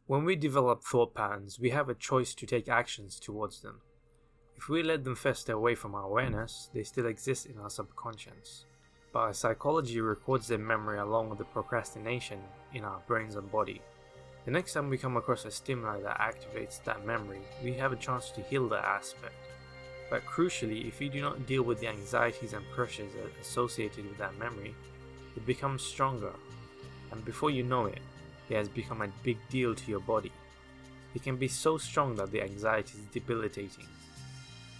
When we develop thought patterns, we have a choice to take actions towards them. If we let them fester away from our awareness, they still exist in our subconscious. But our psychology records their memory along with the procrastination in our brains and body. The next time we come across a stimuli that activates that memory, we have a chance to heal that aspect. But crucially, if you do not deal with the anxieties and pressures associated with that memory, it becomes stronger, and before you know it, it has become a big deal to your body. It can be so strong that the anxiety is debilitating.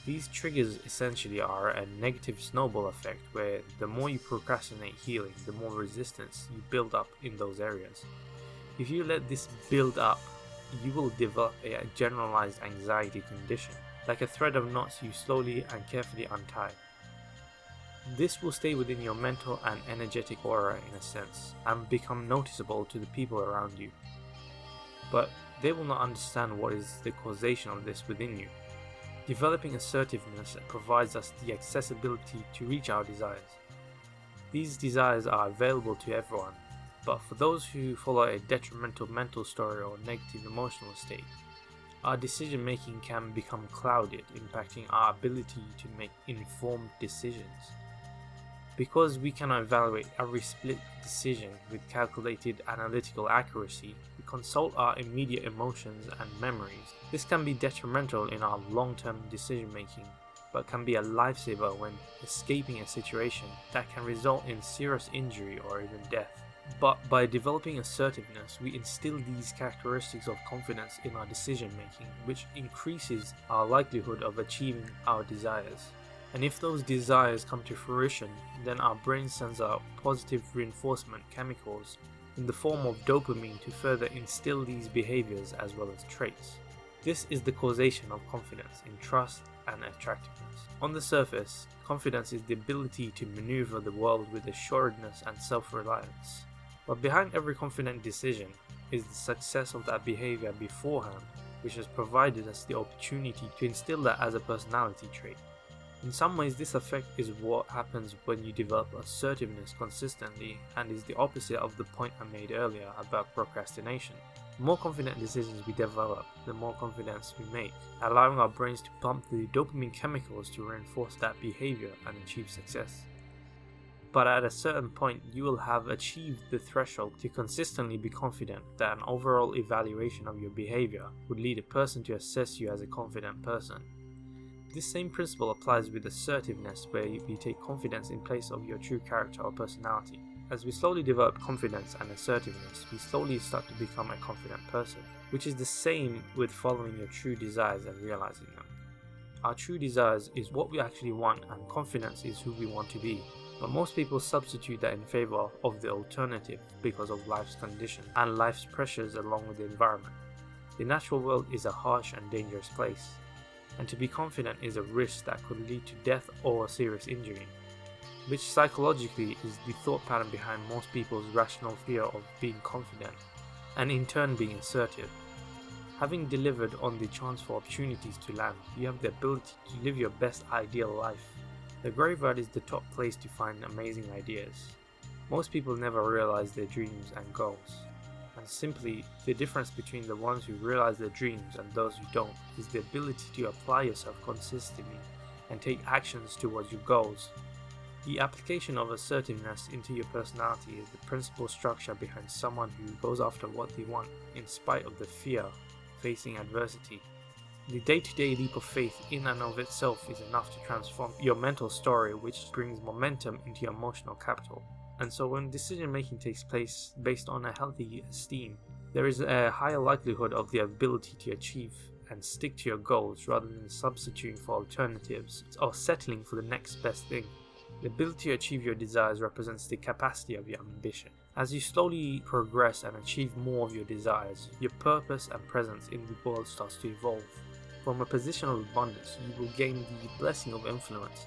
These triggers essentially are a negative snowball effect where the more you procrastinate healing, the more resistance you build up in those areas. If you let this build up, you will develop a generalized anxiety condition, like a thread of knots you slowly and carefully untie. This will stay within your mental and energetic aura in a sense, and become noticeable to the people around you. But they will not understand what is the causation of this within you. Developing assertiveness provides us the accessibility to reach our desires. These desires are available to everyone, but for those who follow a detrimental mental story or negative emotional state, our decision making can become clouded, impacting our ability to make informed decisions. Because we cannot evaluate every split decision with calculated analytical accuracy, we consult our immediate emotions and memories. This can be detrimental in our long-term decision making, but can be a lifesaver when escaping a situation that can result in serious injury or even death. But by developing assertiveness, we instill these characteristics of confidence in our decision making, which increases our likelihood of achieving our desires. And if those desires come to fruition, then our brain sends out positive reinforcement chemicals in the form of dopamine to further instill these behaviors as well as traits. This is the causation of confidence in trust and attractiveness. On the surface, confidence is the ability to maneuver the world with assuredness and self-reliance. But behind every confident decision is the success of that behavior beforehand, which has provided us the opportunity to instill that as a personality trait. In some ways, this effect is what happens when you develop assertiveness consistently, and is the opposite of the point I made earlier about procrastination. The more confident decisions we develop, the more confidence we make, allowing our brains to pump the dopamine chemicals to reinforce that behavior and achieve success. But at a certain point, you will have achieved the threshold to consistently be confident that an overall evaluation of your behavior would lead a person to assess you as a confident person. This same principle applies with assertiveness, where you take confidence in place of your true character or personality. As we slowly develop confidence and assertiveness, we slowly start to become a confident person, which is the same with following your true desires and realizing them. Our true desires is what we actually want, and confidence is who we want to be. But most people substitute that in favor of the alternative because of life's conditions and life's pressures along with the environment. The natural world is a harsh and dangerous place, and to be confident is a risk that could lead to death or serious injury, which psychologically is the thought pattern behind most people's rational fear of being confident, and in turn being assertive. Having delivered on the chance for opportunities to land, you have the ability to live your best ideal life. The graveyard is the top place to find amazing ideas. Most people never realize their dreams and goals, and simply the difference between the ones who realize their dreams and those who don't is the ability to apply yourself consistently and take actions towards your goals. The application of assertiveness into your personality is the principal structure behind someone who goes after what they want in spite of the fear facing adversity. The day-to-day leap of faith in and of itself is enough to transform your mental story, which brings momentum into your emotional capital. And so when decision making takes place based on a healthy esteem, there is a higher likelihood of the ability to achieve and stick to your goals rather than substituting for alternatives or settling for the next best thing. The ability to achieve your desires represents the capacity of your ambition. As you slowly progress and achieve more of your desires, your purpose and presence in the world starts to evolve. From a position of abundance, you will gain the blessing of influence,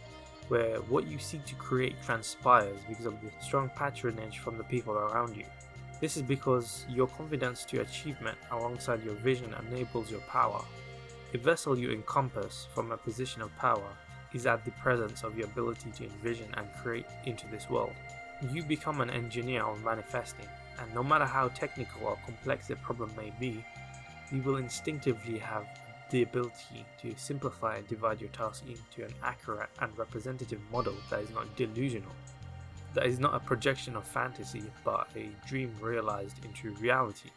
where what you seek to create transpires because of the strong patronage from the people around you. This is because your confidence to achievement alongside your vision enables your power. The vessel you encompass from a position of power is at the presence of your ability to envision and create into this world. You become an engineer of manifesting, and no matter how technical or complex the problem may be, you will instinctively have the ability to simplify and divide your task into an accurate and representative model that is not delusional, that is not a projection of fantasy but a dream realized into reality.